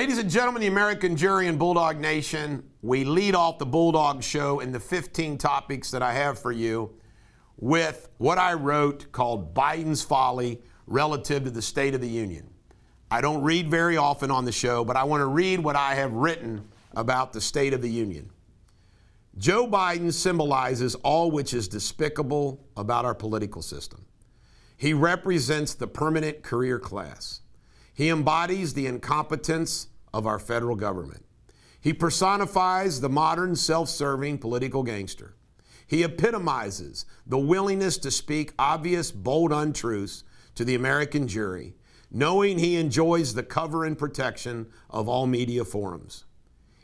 Ladies and gentlemen, the American jury and Bulldog Nation, we lead off the Bulldog show in the 15 topics that I have for you with what I wrote called Biden's Folly relative to the State of the Union. I don't read very often on the show, but I want to read what I have written about the State of the Union. Joe Biden symbolizes all which is despicable about our political system. He represents the permanent career class. He embodies the incompetence of our federal government. He personifies the modern self-serving political gangster. He epitomizes the willingness to speak obvious, bold untruths to the American jury, knowing he enjoys the cover and protection of all media forums.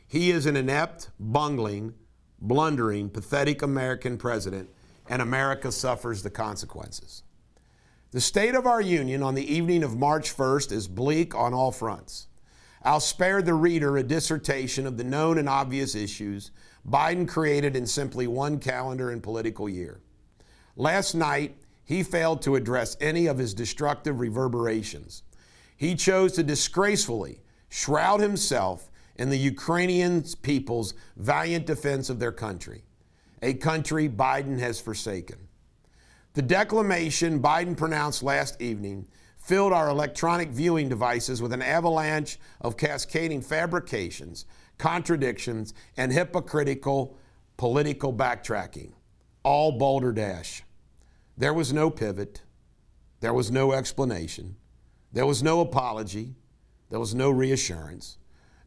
He is an inept, bungling, blundering, pathetic American president, and America suffers the consequences. The state of our union on the evening of March 1st is bleak on all fronts. I'll spare the reader a dissertation of the known and obvious issues Biden created in simply one calendar and political year. Last night, he failed to address any of his destructive reverberations. He chose to disgracefully shroud himself in the Ukrainian people's valiant defense of their country, a country Biden has forsaken. The declamation Biden pronounced last evening filled our electronic viewing devices with an avalanche of cascading fabrications, contradictions, and hypocritical political backtracking, all balderdash. There was no pivot. There was no explanation. There was no apology. There was no reassurance.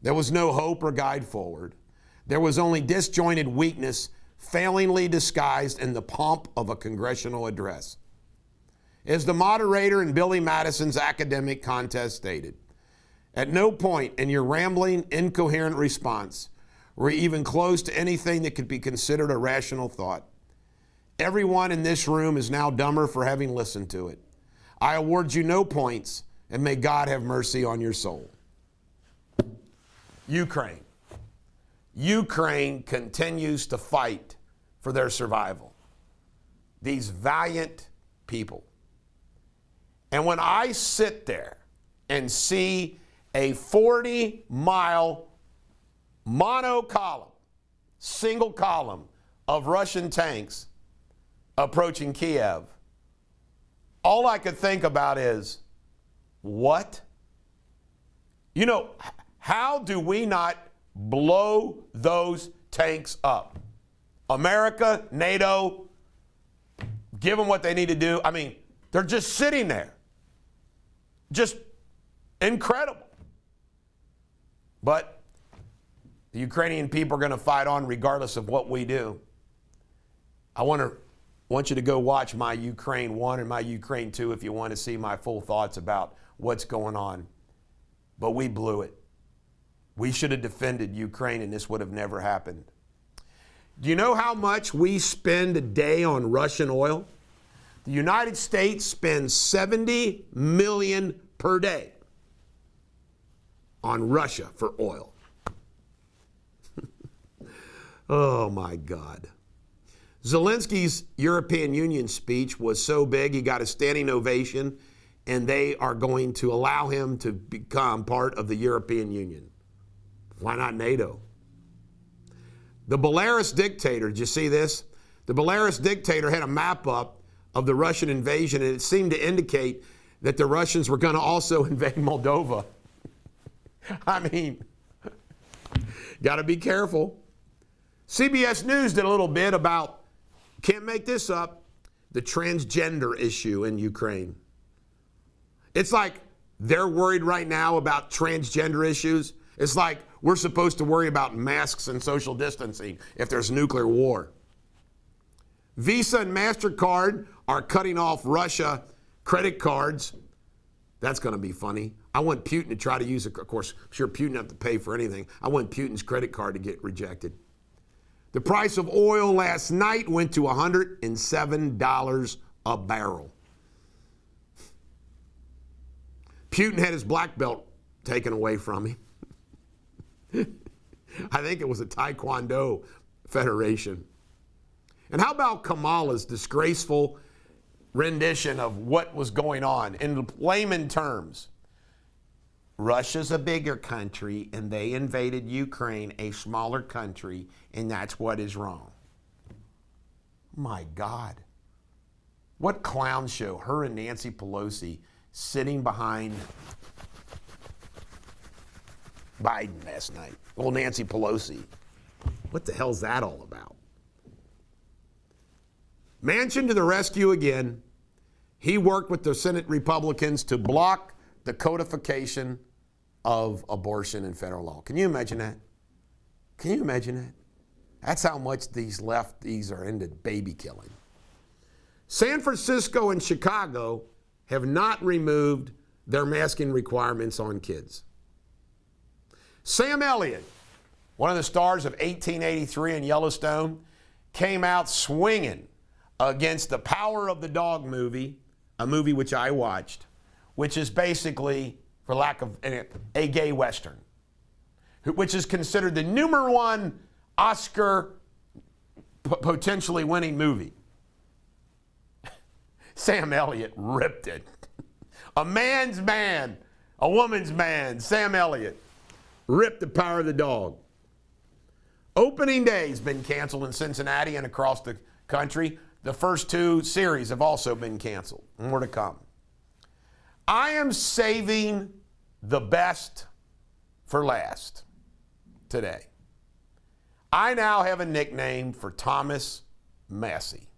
There was no hope or guide forward. There was only disjointed weakness failingly disguised in the pomp of a congressional address. As the moderator in Billy Madison's academic contest stated, at no point in your rambling, incoherent response were you even close to anything that could be considered a rational thought. Everyone in this room is now dumber for having listened to it. I award you no points, and may God have mercy on your soul. Ukraine. Ukraine continues to fight for their survival. These valiant people. And when I sit there and see a 40-mile monocolumn, single column of Russian tanks approaching Kiev, all I could think about is, what? You know, how do we not blow those tanks up? America, NATO, give them what they need to do. I mean, they're just sitting there. Just incredible. But the Ukrainian people are going to fight on regardless of what we do. I want you to go watch my Ukraine 1 and my Ukraine 2 if you want to see my full thoughts about what's going on. But we blew it. We should have defended Ukraine, and this would have never happened. Do you know how much we spend a day on Russian oil? The United States spends $70 million per day on Russia for oil. Oh, my God. Zelensky's European Union speech was so big, he got a standing ovation, and they are going to allow him to become part of the European Union. Why not NATO? The Belarus dictator, did you see this? The Belarus dictator had a map up of the Russian invasion, and it seemed to indicate that the Russians were going to also invade Moldova. I mean, got to be careful. CBS News did a little bit about, can't make this up, the transgender issue in Ukraine. It's like they're worried right now about transgender issues. It's like we're supposed to worry about masks and social distancing if there's nuclear war. Visa and MasterCard are cutting off Russia credit cards. That's going to be funny. I want Putin to try to use it. Of course, I'm sure Putin doesn't have to pay for anything. I want Putin's credit card to get rejected. The price of oil last night went to $107 a barrel. Putin had his black belt taken away from him. I think it was a Taekwondo federation. And how about Kamala's disgraceful rendition of what was going on in layman terms? Russia's a bigger country, and they invaded Ukraine, a smaller country, and that's what is wrong. My God. What clown show, her and Nancy Pelosi sitting behind Biden last night. Old Nancy Pelosi. What the hell's that all about? Manchin to the rescue again. He worked with the Senate Republicans to block the codification of abortion in federal law. Can you imagine that? Can you imagine that? That's how much these lefties are into baby killing. San Francisco and Chicago have not removed their masking requirements on kids. Sam Elliott, one of the stars of 1883 in Yellowstone, came out swinging against the Power of the Dog movie, a movie which I watched, which is basically, for lack of a gay Western, which is considered the #1 Oscar potentially winning movie. Sam Elliott ripped it. A man's man, a woman's man, Sam Elliott ripped the Power of the Dog. Opening Day's been canceled in Cincinnati and across the country. The first 2 series have also been canceled. More to come. I am saving the best for last today. I now have a nickname for Thomas Massie.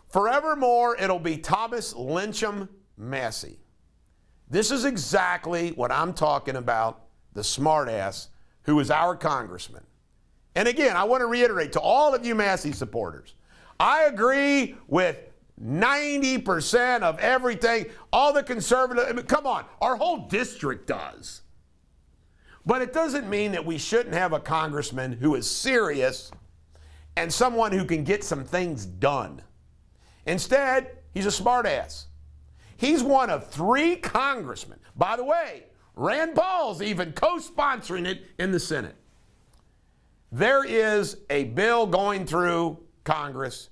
Forevermore, it'll be Thomas Lynchum Massie. This is exactly what I'm talking about, the smartass who is our congressman. And again, I want to reiterate to all of you Massie supporters, I agree with 90% of everything, all the conservative, I mean, come on, our whole district does. But it doesn't mean that we shouldn't have a congressman who is serious and someone who can get some things done. Instead, he's a smartass. He's one of 3 congressmen. By the way, Rand Paul's even co-sponsoring it in the Senate. There is a bill going through Congress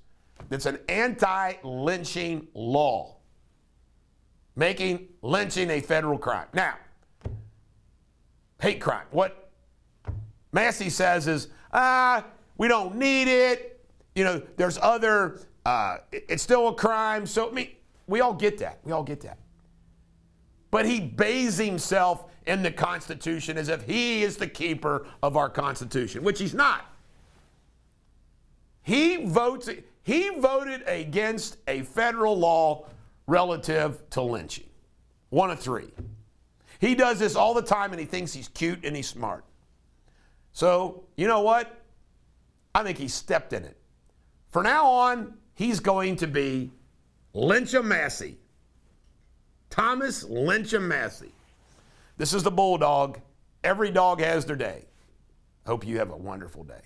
that's an anti-lynching law, making lynching a federal crime. Now, hate crime. What Massie says is, we don't need it. You know, there's other, it's still a crime. So, I mean, we all get that. We all get that. But he bathes himself in the Constitution as if he is the keeper of our Constitution, which he's not. He voted against a federal law relative to lynching. 1 of 3. He does this all the time, and he thinks he's cute and he's smart. So, you know what? I think he stepped in it. For now on, he's going to be Lynchum Massie. Thomas Lynchum Massie. This is the Bulldog. Every dog has their day. Hope you have a wonderful day.